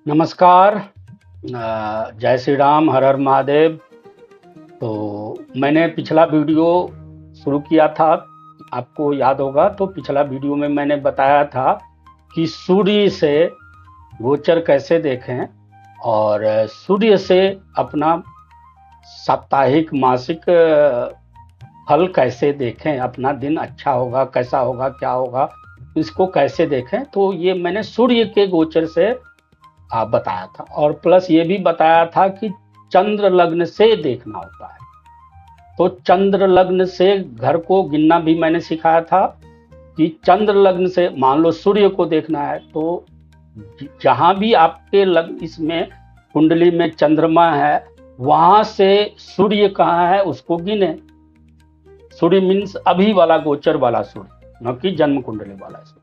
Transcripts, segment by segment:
नमस्कार। जय श्री राम, हर हर महादेव। तो मैंने पिछला वीडियो शुरू किया था, आपको याद होगा। तो पिछला वीडियो में मैंने बताया था कि सूर्य से गोचर कैसे देखें और सूर्य से अपना साप्ताहिक मासिक फल कैसे देखें, अपना दिन अच्छा होगा कैसा होगा क्या होगा, इसको कैसे देखें। तो ये मैंने सूर्य के गोचर से बताया था, और प्लस ये भी बताया था कि चंद्र लग्न से देखना होता है। तो चंद्र लग्न से घर को गिनना भी मैंने सिखाया था कि चंद्र लग्न से मान लो सूर्य को देखना है, तो जहां भी आपके लग्न इसमें कुंडली में चंद्रमा है, वहां से सूर्य कहाँ है उसको गिने। सूर्य मीन्स अभी वाला गोचर वाला सूर्य, न कि जन्म कुंडली वाला सूर्य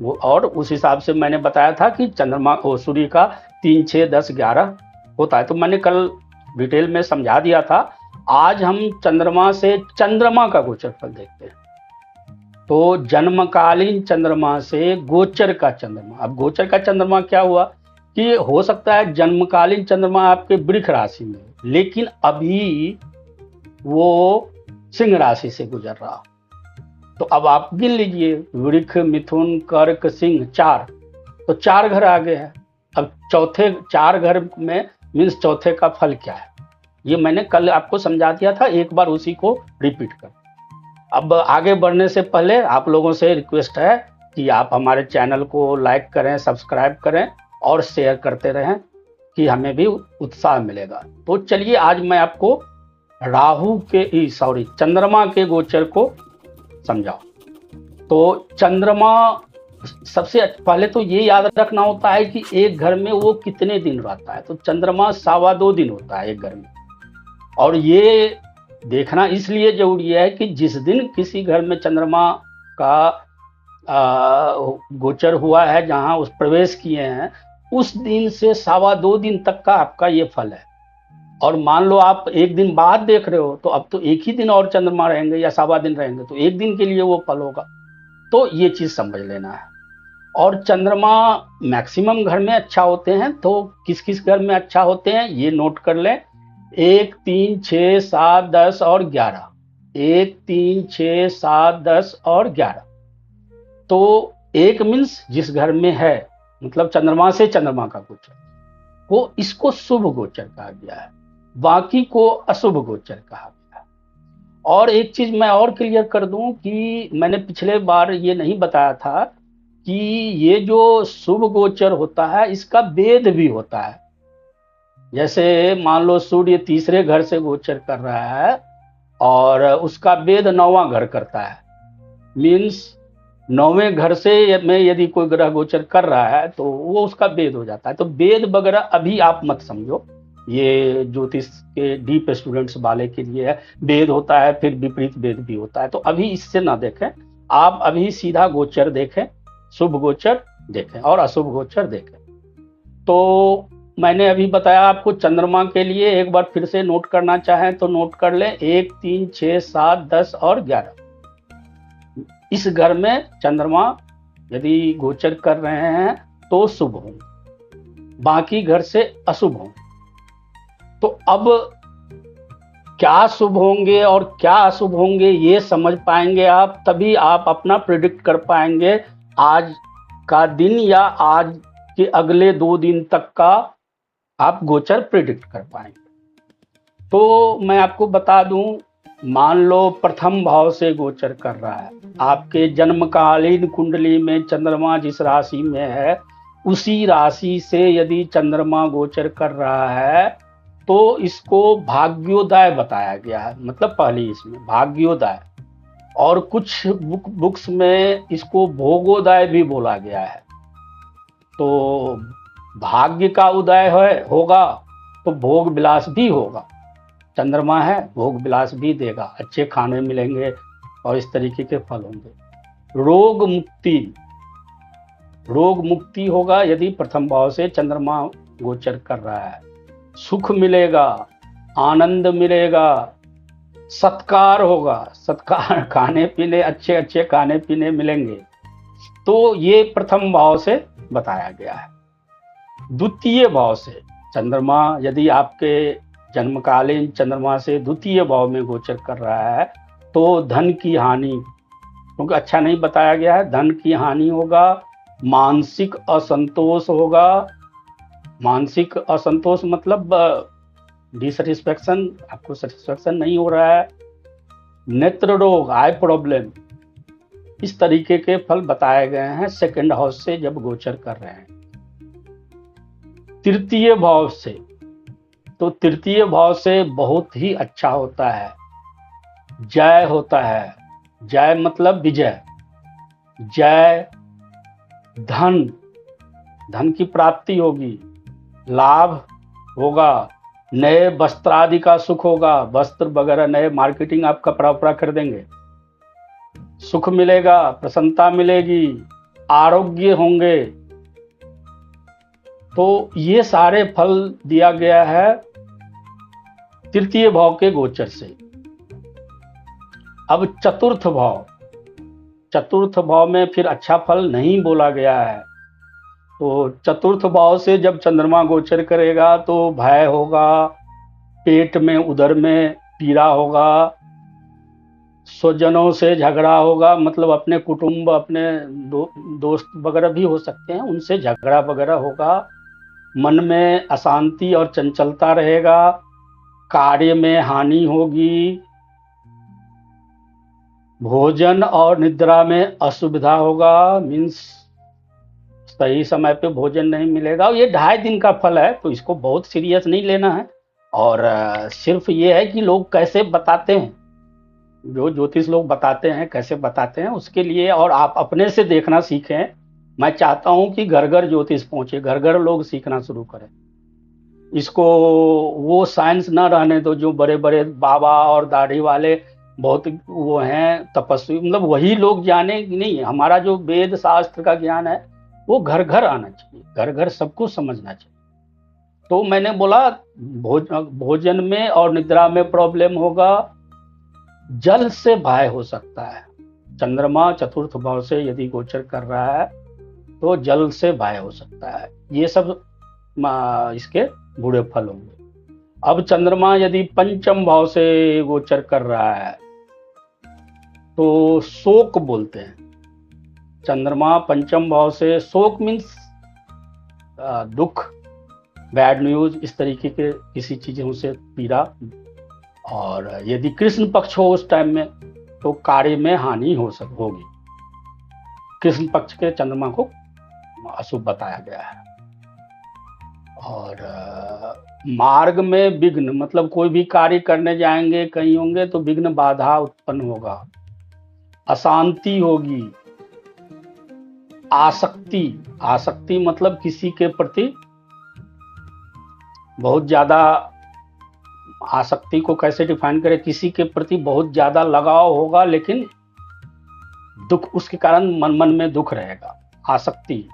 वो। और उस हिसाब से मैंने बताया था कि चंद्रमा सूर्य का 3, 6, 10, 11 होता है। तो मैंने कल डिटेल में समझा दिया था। आज हम चंद्रमा से चंद्रमा का गोचर फल देखते हैं। तो जन्मकालीन चंद्रमा से गोचर का चंद्रमा। अब गोचर का चंद्रमा क्या हुआ कि हो सकता है जन्मकालीन चंद्रमा आपके वृष राशि में, लेकिन अभी वो सिंह राशि से गुजर रहा। तो अब आप गिन लीजिए, वृष, मिथुन, कर्क, सिंह, 4। तो 4 घर आ गए हैं। अब चौथे 4 घर में मीन्स चौथे का फल क्या है, ये मैंने कल आपको समझा दिया था। एक बार उसी को रिपीट कर। अब आगे बढ़ने से पहले आप लोगों से रिक्वेस्ट है कि आप हमारे चैनल को लाइक करें, सब्सक्राइब करें और शेयर करते रहें, कि हमें भी उत्साह मिलेगा। तो चलिए आज मैं आपको चंद्रमा के गोचर को समझाओ। तो चंद्रमा सबसे पहले तो ये याद रखना होता है कि एक घर में वो कितने दिन रहता है। तो चंद्रमा 2.25 दिन होता है एक घर में। और ये देखना इसलिए जरूरी है कि जिस दिन किसी घर में चंद्रमा का गोचर हुआ है, जहां उस प्रवेश किए हैं, उस दिन से 2.25 दिन तक का आपका ये फल है। और मान लो आप एक दिन बाद देख रहे हो, तो अब तो एक ही दिन और चंद्रमा रहेंगे या 2.25 दिन रहेंगे, तो एक दिन के लिए वो फल होगा। तो ये चीज समझ लेना है। और चंद्रमा मैक्सिमम घर में अच्छा होते हैं। तो किस किस घर में अच्छा होते हैं ये नोट कर लें। 1, 3, 6, 7, 10 और 11। 1, 3, 6, 7, 10 और 11। तो एक मीन्स जिस घर में है, मतलब चंद्रमा से चंद्रमा का गोचर, वो इसको शुभ गोचर कहा गया है। बाकी को अशुभ गोचर कहा गया है। और एक चीज मैं और क्लियर कर दूं कि मैंने पिछले बार ये नहीं बताया था कि ये जो शुभ गोचर होता है इसका वेद भी होता है। जैसे मान लो सूर्य तीसरे घर से गोचर कर रहा है और उसका वेद 9वां घर करता है। मीन्स 9वें घर से में यदि कोई ग्रह गोचर कर रहा है तो वो उसका वेद हो जाता है। तो वेद वगैरह अभी आप मत समझो, ये ज्योतिष के डीप स्टूडेंट्स वाले के लिए है। वेद होता है, फिर विपरीत वेद भी होता है। तो अभी इससे ना देखें, आप अभी सीधा गोचर देखें, शुभ गोचर देखें और अशुभ गोचर देखें। तो मैंने अभी बताया आपको चंद्रमा के लिए, एक बार फिर से नोट करना चाहें तो नोट कर लें। 1, 3, 6, 7, 10 और 11। इस घर में चंद्रमा यदि गोचर कर रहे हैं तो शुभ होंगे, बाकी घर से अशुभ होंगे। तो अब क्या शुभ होंगे और क्या अशुभ होंगे ये समझ पाएंगे आप, तभी आप अपना प्रिडिक्ट कर पाएंगे आज का दिन या आज के अगले 2 दिन तक का आप गोचर प्रिडिक्ट कर पाएंगे। तो मैं आपको बता दूं, मान लो प्रथम भाव से गोचर कर रहा है, आपके जन्मकालीन कुंडली में चंद्रमा जिस राशि में है उसी राशि से यदि चंद्रमा गोचर कर रहा है तो इसको भाग्योदय बताया गया है। मतलब पहले इसमें भाग्योदय, और कुछ बुक्स में इसको भोगोदय भी बोला गया है। तो भाग्य का उदय होगा तो भोग विलास भी होगा। चंद्रमा है, भोग विलास भी देगा, अच्छे खाने मिलेंगे और इस तरीके के फल होंगे। रोग मुक्ति होगा यदि प्रथम भाव से चंद्रमा गोचर कर रहा है। सुख मिलेगा, आनंद मिलेगा, सत्कार होगा, सत्कार खाने पीने अच्छे अच्छे खाने पीने मिलेंगे। तो ये प्रथम भाव से बताया गया है। द्वितीय भाव से चंद्रमा यदि आपके जन्मकालीन चंद्रमा से द्वितीय भाव में गोचर कर रहा है तो धन की हानि, क्योंकि अच्छा नहीं बताया गया है, धन की हानि होगा, मानसिक असंतोष होगा। मानसिक असंतोष मतलब डिससेटिस्फैक्शन, आपको सेटिस्फैक्शन नहीं हो रहा है, नेत्र रोग, आई प्रॉब्लम, इस तरीके के फल बताए गए हैं सेकंड हाउस से जब गोचर कर रहे हैं। तृतीय भाव से, तो तृतीय भाव से बहुत ही अच्छा होता है, जय होता है। जय मतलब विजय, जय, धन, धन की प्राप्ति होगी, लाभ होगा, नए वस्त्र आदि का सुख होगा, वस्त्र वगैरह नए, मार्केटिंग आप कपड़ा उपड़ा खरीदेंगे, सुख मिलेगा, प्रसन्नता मिलेगी, आरोग्य होंगे। तो ये सारे फल दिया गया है तृतीय भाव के गोचर से। अब चतुर्थ भाव, चतुर्थ भाव में फिर अच्छा फल नहीं बोला गया है। तो चतुर्थ भाव से जब चंद्रमा गोचर करेगा तो भय होगा, पेट में उदर में पीड़ा होगा, स्वजनों से झगड़ा होगा, मतलब अपने कुटुंब, अपने दोस्त वगैरह भी हो सकते हैं, उनसे झगड़ा वगैरह होगा, मन में अशांति और चंचलता रहेगा, कार्य में हानि होगी, भोजन और निद्रा में असुविधा होगा, मीन्स सही समय पे भोजन नहीं मिलेगा। ये 2.5 दिन का फल है तो इसको बहुत सीरियस नहीं लेना है। और सिर्फ ये है कि लोग कैसे बताते हैं, जो ज्योतिष लोग बताते हैं कैसे बताते हैं उसके लिए, और आप अपने से देखना सीखें। मैं चाहता हूं कि घर घर ज्योतिष पहुंचे, घर घर लोग सीखना शुरू करें इसको। वो साइंस ना रहने दो जो बड़े बड़े बाबा और दाढ़ी वाले बहुत वो हैं तपस्वी, मतलब वही लोग जाने नहीं। हमारा जो वेद शास्त्र का ज्ञान है वो घर घर आना चाहिए, घर घर सबको समझना चाहिए। तो मैंने बोला भोजन में और निद्रा में प्रॉब्लम होगा, जल से भय हो सकता है। चंद्रमा चतुर्थ भाव से यदि गोचर कर रहा है तो जल से भय हो सकता है। ये सब इसके बुरे फल होंगे। अब चंद्रमा यदि पंचम भाव से गोचर कर रहा है तो शोक बोलते हैं। चंद्रमा पंचम भाव से, शोक मीन्स दुख, बैड न्यूज, इस तरीके के किसी चीजों से पीड़ा। और यदि कृष्ण पक्ष हो उस टाइम में तो कार्य में हानि होगी। कृष्ण पक्ष के चंद्रमा को अशुभ बताया गया है। और मार्ग में विघ्न, मतलब कोई भी कार्य करने जाएंगे कहीं होंगे तो विघ्न बाधा उत्पन्न होगा, अशांति होगी, आसक्ति, आसक्ति मतलब किसी के प्रति बहुत ज्यादा, आसक्ति को कैसे डिफाइन करें, किसी के प्रति बहुत ज्यादा लगाव होगा लेकिन दुख, उसके कारण मन में दुख रहेगा, आसक्ति।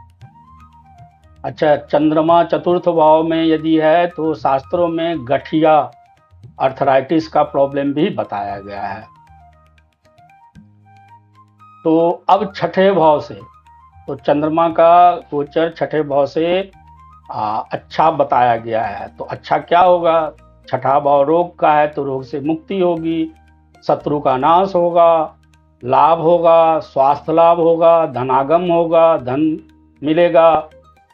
अच्छा, चंद्रमा चतुर्थ भाव में यदि है तो शास्त्रों में गठिया, अर्थराइटिस का प्रॉब्लम भी बताया गया है। तो अब छठे भाव से, तो चंद्रमा का गोचर छठे भाव से अच्छा बताया गया है। तो अच्छा क्या होगा, छठा भाव रोग का है तो रोग से मुक्ति होगी, शत्रु का नाश होगा, लाभ होगा, स्वास्थ्य लाभ होगा, धनागम होगा, धन मिलेगा,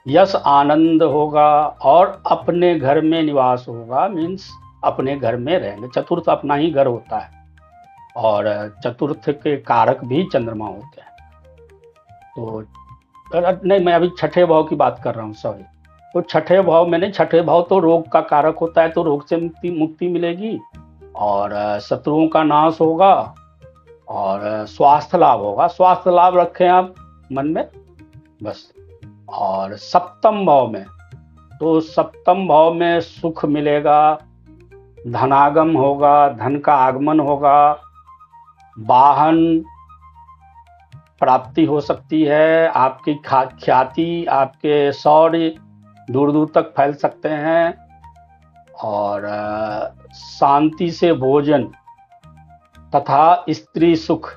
यश आनंद होगा, और अपने घर में निवास होगा, मीन्स अपने घर में रहेंगे। चतुर्थ अपना ही घर होता है और चतुर्थ के कारक भी चंद्रमा होते हैं। तो नहीं, मैं अभी छठे भाव की बात कर रहा हूँ, सॉरी। तो छठे भाव मैंने, छठे भाव तो रोग का कारक होता है, तो रोग से मुक्ति मिलेगी और शत्रुओं का नाश होगा और स्वास्थ्य लाभ होगा। स्वास्थ्य लाभ रखें आप मन में बस। और सप्तम भाव में, तो सप्तम भाव में सुख मिलेगा, धनागम होगा, धन का आगमन होगा, वाहन प्राप्ति हो सकती है, आपकी ख्याति, आपके शौर्य दूर दूर तक फैल सकते हैं, और शांति से भोजन तथा स्त्री सुख।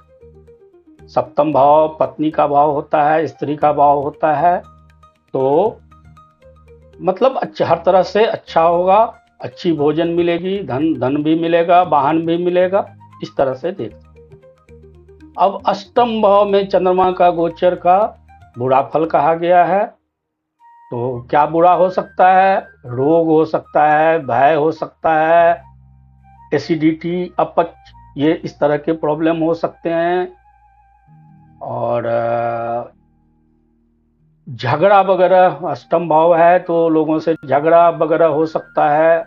सप्तम भाव पत्नी का भाव होता है, स्त्री का भाव होता है। तो मतलब अच्छा, हर तरह से अच्छा होगा, अच्छी भोजन मिलेगी, धन धन भी मिलेगा, वाहन भी मिलेगा, इस तरह से देख। अब अष्टम भाव में चंद्रमा का गोचर का बुरा फल कहा गया है। तो क्या बुरा हो सकता है? रोग हो सकता है, भय हो सकता है, एसिडिटी, अपच, ये इस तरह के प्रॉब्लम हो सकते हैं। और झगड़ा वगैरह, अष्टम भाव है तो लोगों से झगड़ा वगैरह हो सकता है।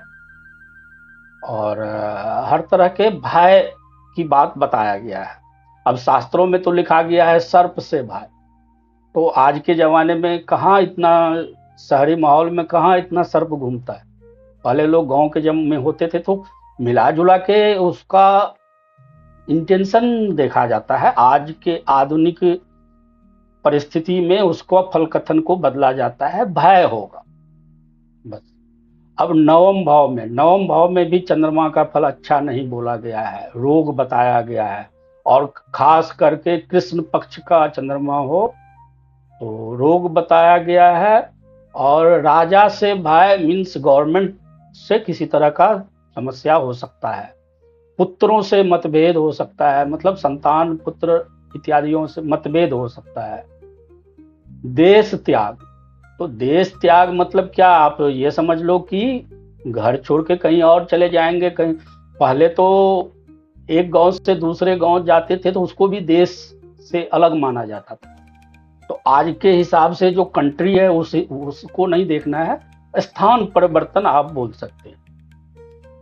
और हर तरह के भय की बात बताया गया है। अब शास्त्रों में तो लिखा गया है सर्प से भय, तो आज के जमाने में कहाँ इतना, शहरी माहौल में कहाँ इतना सर्प घूमता है। पहले लोग गांव के जब में होते थे तो मिला जुला के उसका इंटेंशन देखा जाता है। आज के आधुनिक परिस्थिति में उसको फल कथन को बदला जाता है, भय होगा बस। अब नवम भाव में भी चंद्रमा का फल अच्छा नहीं बोला गया है, रोग बताया गया है। और खास करके कृष्ण पक्ष का चंद्रमा हो तो रोग बताया गया है। और राजा से भय मीन्स गवर्नमेंट से किसी तरह का समस्या हो सकता है। पुत्रों से मतभेद हो सकता है, मतलब संतान पुत्र इत्यादियों से मतभेद हो सकता है। देश त्याग, तो देश त्याग मतलब क्या, आप ये समझ लो कि घर छोड़ के कहीं और चले जाएंगे। कहीं पहले तो एक गांव से दूसरे गांव जाते थे तो उसको भी देश से अलग माना जाता था। तो आज के हिसाब से जो कंट्री है उसको नहीं देखना है, स्थान परिवर्तन आप बोल सकते हैं।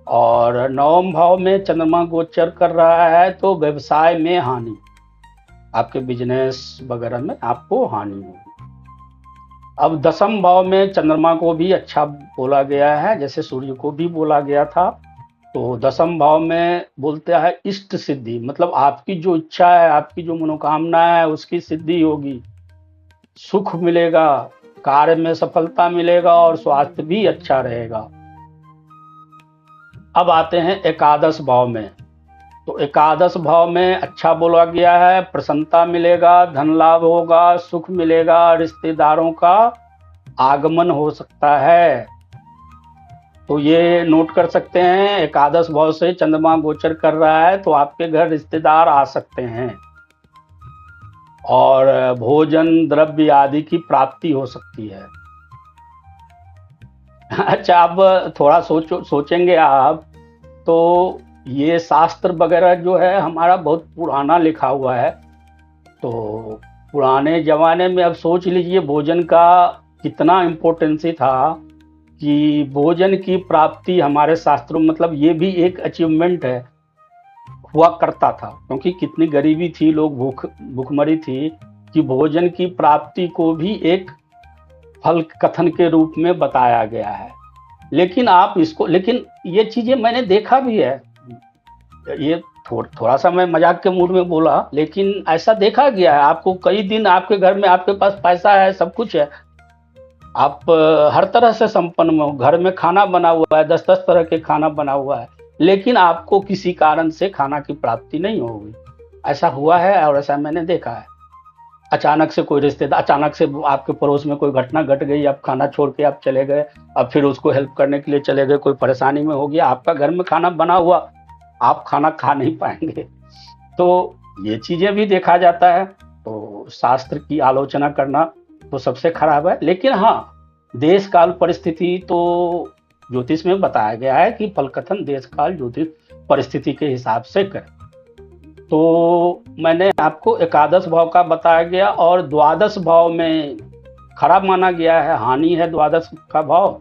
और नवम भाव में चंद्रमा गोचर कर रहा है तो व्यवसाय में हानि, आपके बिजनेस वगैरह में आपको हानि होगी। अब दसम भाव में चंद्रमा को भी अच्छा बोला गया है, जैसे सूर्य को भी बोला गया था। तो दसम भाव में बोलते हैं इष्ट सिद्धि, मतलब आपकी जो इच्छा है, आपकी जो मनोकामना है उसकी सिद्धि होगी, सुख मिलेगा, कार्य में सफलता मिलेगा और स्वास्थ्य भी अच्छा रहेगा। अब आते हैं एकादश भाव में। तो एकादश भाव में अच्छा बोला गया है, प्रसन्नता मिलेगा, धन लाभ होगा, सुख मिलेगा, रिश्तेदारों का आगमन हो सकता है। तो ये नोट कर सकते हैं, एकादश भाव से चंद्रमा गोचर कर रहा है तो आपके घर रिश्तेदार आ सकते हैं। और भोजन द्रव्य आदि की प्राप्ति हो सकती है। अच्छा, अब थोड़ा सोचेंगे आप तो ये शास्त्र वगैरह जो है हमारा बहुत पुराना लिखा हुआ है। तो पुराने जमाने में अब सोच लीजिए भोजन का कितना इम्पोर्टेंसी था कि भोजन की प्राप्ति हमारे शास्त्रों, मतलब ये भी एक अचीवमेंट है, हुआ करता था। क्योंकि कितनी गरीबी थी, लोग भूखमरी थी, कि भोजन की प्राप्ति को भी एक फल कथन के रूप में बताया गया है। लेकिन आप इसको, लेकिन ये चीजें मैंने देखा भी है, ये थोड़ा सा मैं मजाक के मूड में बोला, लेकिन ऐसा देखा गया है। आपको कई दिन आपके घर में, आपके पास पैसा है, सब कुछ है, आप हर तरह से संपन्न हो, घर में खाना बना हुआ है, 10-10 तरह के खाना बना हुआ है, लेकिन आपको किसी कारण से खाना की प्राप्ति नहीं होगी। ऐसा हुआ है और ऐसा मैंने देखा है। अचानक से कोई रिश्तेदार, अचानक से आपके पड़ोस में कोई घटना घट गई, आप खाना छोड़ के आप चले गए, अब फिर उसको हेल्प करने के लिए चले गए, कोई परेशानी में हो गया, आपका घर में खाना बना हुआ, आप खाना खा नहीं पाएंगे। तो ये चीजें भी देखा जाता है। तो शास्त्र की आलोचना करना तो सबसे खराब है। लेकिन हाँ, देश काल परिस्थिति तो ज्योतिष में बताया गया है कि फल कथन देश काल ज्योतिष परिस्थिति के हिसाब से करें। तो मैंने आपको एकादश भाव का बताया गया। और द्वादश भाव में खराब माना गया है, हानि है द्वादश का भाव।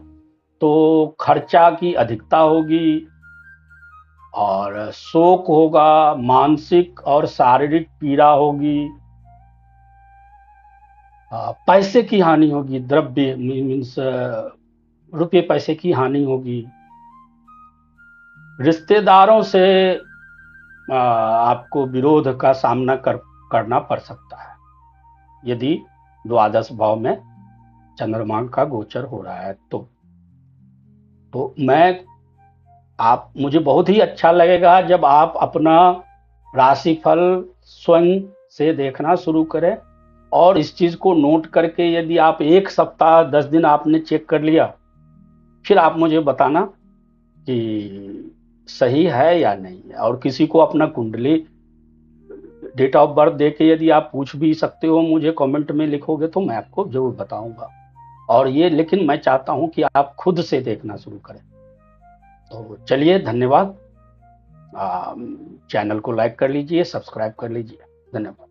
तो खर्चा की अधिकता होगी और शोक होगा, मानसिक और शारीरिक पीड़ा होगी, पैसे की हानि होगी, द्रव्य मीन्स रुपये पैसे की हानि होगी, रिश्तेदारों से आपको विरोध का सामना करना पड़ सकता है यदि द्वादश भाव में चंद्रमा का गोचर हो रहा है। तो मुझे बहुत ही अच्छा लगेगा जब आप अपना राशिफल स्वयं से देखना शुरू करें। और इस चीज को नोट करके यदि आप 1 सप्ताह 10 दिन आपने चेक कर लिया फिर आप मुझे बताना कि सही है या नहीं है। और किसी को अपना कुंडली डेट ऑफ बर्थ दे के यदि आप पूछ भी सकते हो, मुझे कमेंट में लिखोगे तो मैं आपको जरूर बताऊंगा। और ये लेकिन मैं चाहता हूं कि आप खुद से देखना शुरू करें। तो चलिए, धन्यवाद। चैनल को लाइक कर लीजिए, सब्सक्राइब कर लीजिए। धन्यवाद।